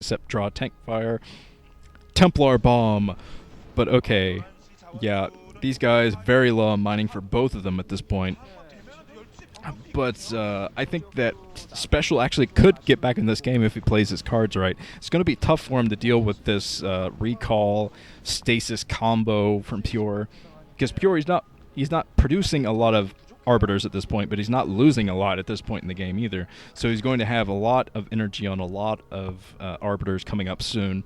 except draw tank fire. Templar bomb. But okay, yeah, these guys very low on mining for both of them at this point. But I think that Special actually could get back in this game if he plays his cards right. It's going to be tough for him to deal with this recall stasis combo from Pure, because Pure he's not producing a lot of arbiters at this point, but he's not losing a lot at this point in the game either. So he's going to have a lot of energy on a lot of arbiters coming up soon.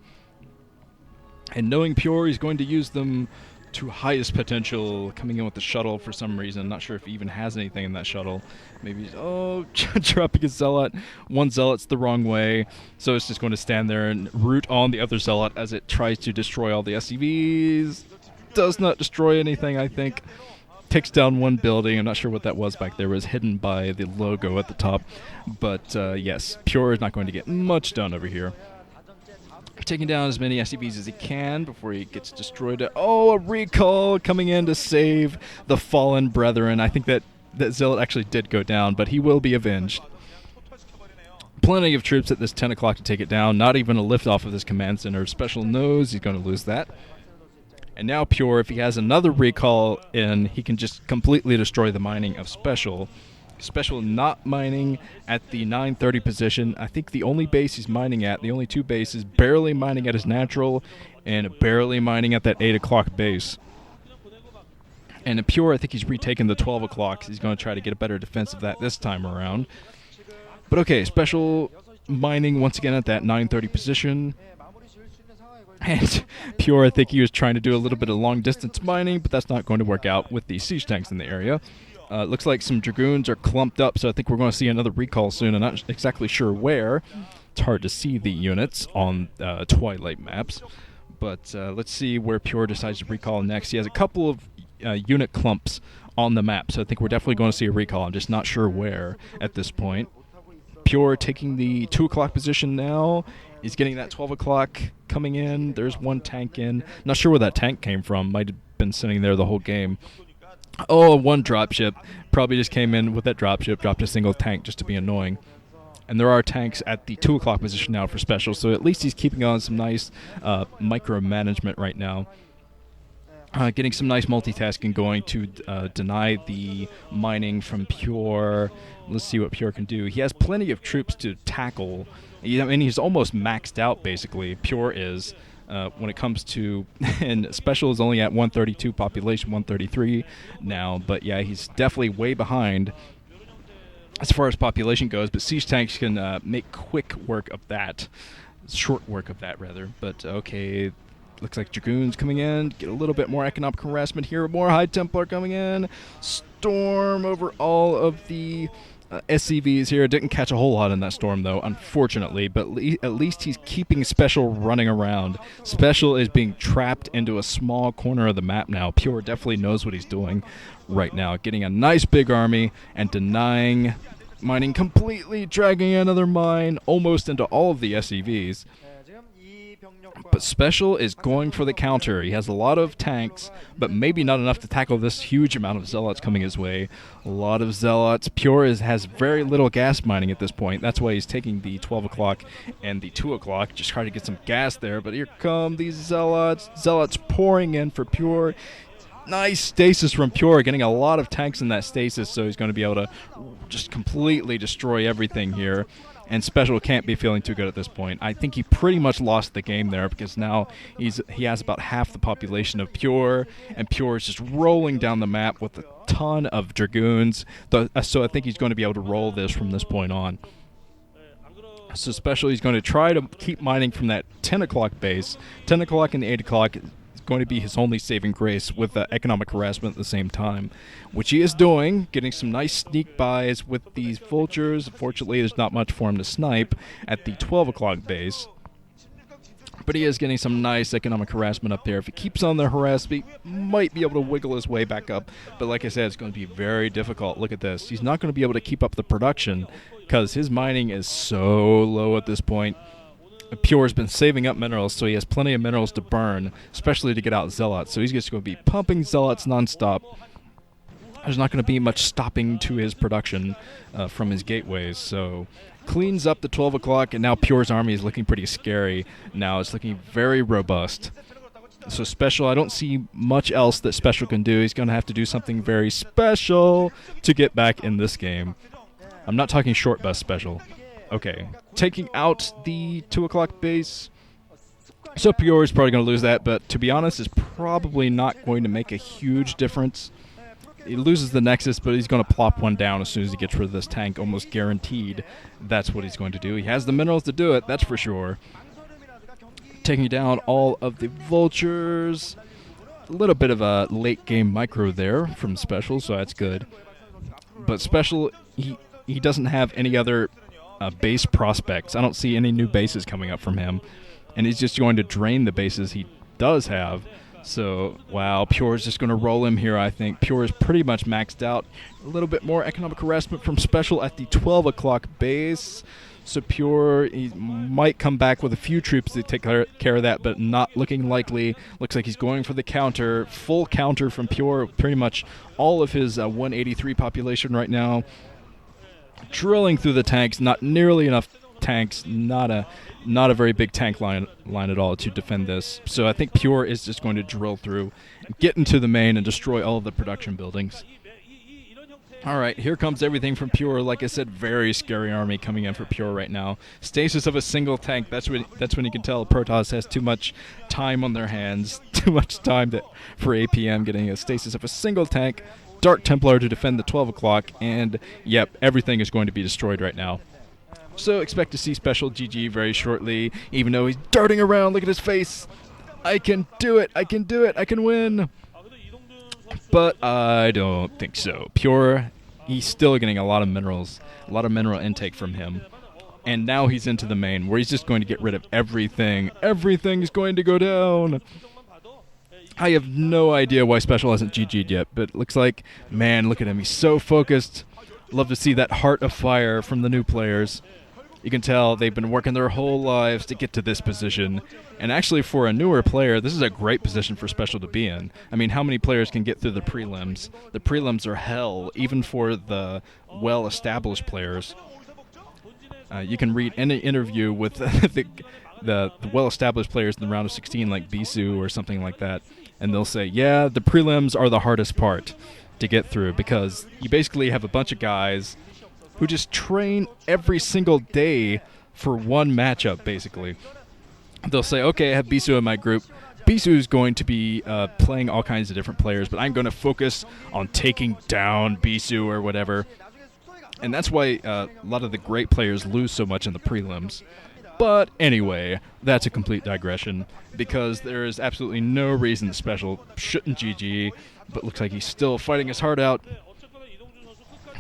And knowing Pure, he's going to use them to highest potential, coming in with the shuttle for some reason. Not sure if he even has anything in that shuttle. Maybe he's, dropping a Zealot. One Zealot's the wrong way, so it's just going to stand there and root on the other Zealot as it tries to destroy all the SCVs. Does not destroy anything, I think. Takes down one building. I'm not sure what that was back there. It was hidden by the logo at the top. But yes, Pure is not going to get much done over here. Taking down as many SCVs as he can before he gets destroyed. Oh, a recall coming in to save the fallen brethren. I think that Zealot actually did go down, but he will be avenged. Plenty of troops at this 10 o'clock to take it down. Not even a lift off of this command center. Special knows he's going to lose that. And now Pure, if he has another recall in, he can just completely destroy the mining of Special. Special not mining at the 930 position. I think the only base he's mining at, the only two bases, barely mining at his natural and barely mining at that 8 o'clock base. And in Pure, I think he's retaken the 12 o'clock. He's going to try to get a better defense of that this time around. But okay, Special mining once again at that 930 position. And Pure, I think he was trying to do a little bit of long-distance mining, but that's not going to work out with the siege tanks in the area. Looks like some Dragoons are clumped up, so I think we're going to see another recall soon. I'm not exactly sure where. It's hard to see the units on Twilight maps. But let's see where Pure decides to recall next. He has a couple of unit clumps on the map, so I think we're definitely going to see a recall. I'm just not sure where at this point. Pure taking the 2 o'clock position now. He's getting that 12 o'clock coming in. There's one tank in. Not sure where that tank came from. Might have been sitting there the whole game. Oh, one dropship. Probably just came in with that dropship, dropped a single tank just to be annoying. And there are tanks at the 2 o'clock position now for Special, so at least he's keeping on some nice micromanagement right now. Getting some nice multitasking going to deny the mining from Pure. Let's see what Pure can do. He has plenty of troops to tackle. I mean, he's almost maxed out, basically. Pure is. When it comes to, and Special is only at 132 population, 133 now, but yeah, he's definitely way behind as far as population goes, but siege tanks can make quick work of that, short work of that rather. But okay, looks like Dragoons coming in, get a little bit more economic harassment here, more High Templar coming in, storm over all of the SCVs here. Didn't catch a whole lot in that storm, though, unfortunately, but at least he's keeping Special running around. Special is being trapped into a small corner of the map now. Pure definitely knows what he's doing right now, getting a nice big army and denying mining completely, dragging another mine almost into all of the SCVs. But Special is going for the counter. He has a lot of tanks, but maybe not enough to tackle this huge amount of Zealots coming his way. A lot of Zealots. Pure has very little gas mining at this point. That's why he's taking the 12 o'clock and the 2 o'clock. Just trying to get some gas there, but here come these Zealots. Zealots pouring in for Pure. Nice stasis from Pure, getting a lot of tanks in that stasis, so he's going to be able to just completely destroy everything here. And Special can't be feeling too good at this point. I think he pretty much lost the game there, because now he has about half the population of Pure, and Pure is just rolling down the map with a ton of Dragoons. So I think he's going to be able to roll this from this point on. So Special, he's going to try to keep mining from that 10 o'clock base. 10 o'clock and 8 o'clock is going to be his only saving grace, with economic harassment at the same time, which he is doing, getting some nice sneak buys with these vultures. Unfortunately, there's not much for him to snipe at the 12 o'clock base, but he is getting some nice economic harassment up there. If he keeps on the harassment, he might be able to wiggle his way back up, but like I said, it's going to be very difficult. Look at this. He's not going to be able to keep up the production because his mining is so low at this point. Pure's been saving up minerals, so he has plenty of minerals to burn, especially to get out Zealots. So he's just going to be pumping Zealots nonstop. there's not going to be much stopping to his production from his gateways. So cleans up the 12 o'clock, and now Pure's army is looking pretty scary. Now it's looking very robust. So Special, I don't see much else that Special can do. He's going to have to do something very special to get back in this game. I'm not talking short bus Special. Okay, taking out the 2 o'clock base. So Pure is probably going to lose that, but to be honest, it's probably not going to make a huge difference. He loses the Nexus, but he's going to plop one down as soon as he gets rid of this tank, almost guaranteed. That's what he's going to do. He has the minerals to do it, that's for sure. Taking down all of the vultures. A little bit of a late game micro there from Special, so that's good. But Special, he doesn't have any other base prospects. I don't see any new bases coming up from him. And he's just going to drain the bases he does have. So, wow, Pure is just going to roll him here, I think. Pure is pretty much maxed out. A little bit more economic harassment from Special at the 12 o'clock base. So Pure, he might come back with a few troops to take care of that, but not looking likely. Looks like he's going for the counter. Full counter from Pure. Pretty much all of his 183 population right now. Drilling through the tanks. Not nearly enough tanks. Not a very big tank line at all to defend this. So I think Pure is just going to drill through, get into the main, and destroy all of the production buildings. All right, here comes everything from Pure. Like I said, very scary army coming in for Pure right now. Stasis of a single tank. That's when you can tell Protoss has too much time on their hands. Too much time for APM getting a stasis of a single tank. Dark Templar to defend the 12 o'clock. And, yep, everything is going to be destroyed right now. So expect to see Special GG very shortly, even though he's darting around. Look at his face. I can do it. I can do it. I can win. But I don't think so. Pure, he's still getting a lot of minerals, a lot of mineral intake from him. And now he's into the main, where he's just going to get rid of everything. Everything's going to go down. I have no idea why Special hasn't GG'd yet, but it looks like, man, look at him. He's so focused. Love to see that heart of fire from the new players. You can tell they've been working their whole lives to get to this position. And actually, for a newer player, this is a great position for Special to be in. I mean, how many players can get through the prelims? The prelims are hell, even for the well-established players. You can read any interview with the well-established players in the round of 16, like Bisu or something like that, and they'll say, yeah, the prelims are the hardest part to get through, because you basically have a bunch of guys who just train every single day for one matchup, basically. They'll say, okay, I have Bisu in my group. Bisu's going to be playing all kinds of different players, but I'm going to focus on taking down Bisu or whatever. And that's why a lot of the great players lose so much in the prelims. But anyway, that's a complete digression, because there is absolutely no reason Special shouldn't GG, but looks like he's still fighting his heart out,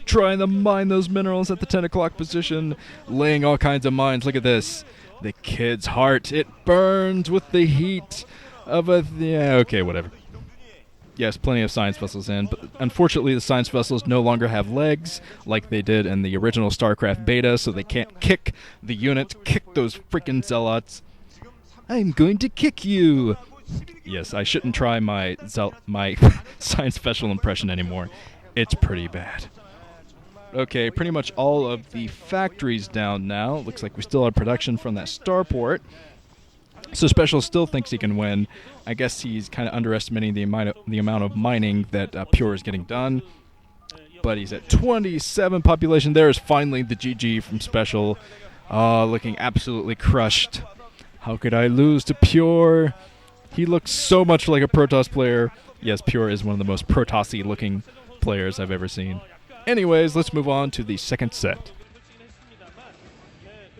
trying to mine those minerals at the 10 o'clock position, laying all kinds of mines. Look at this. The kid's heart, it burns with the heat of a... yeah, okay, whatever. Yes, plenty of science vessels in, but unfortunately the science vessels no longer have legs like they did in the original StarCraft beta, so they can't kick the units, kick those freaking zealots. I'm going to kick you! Yes, I shouldn't try my science vessel impression anymore. It's pretty bad. Okay, pretty much all of the factories down now. Looks like we still have production from that starport. So Special still thinks he can win. I guess he's kind of underestimating the amount of mining that Pure is getting done. But he's at 27 population. There is finally the GG from Special. Looking absolutely crushed. How could I lose to Pure? He looks so much like a Protoss player. Yes, Pure is one of the most Protoss-y looking players I've ever seen. Anyways, let's move on to the second set.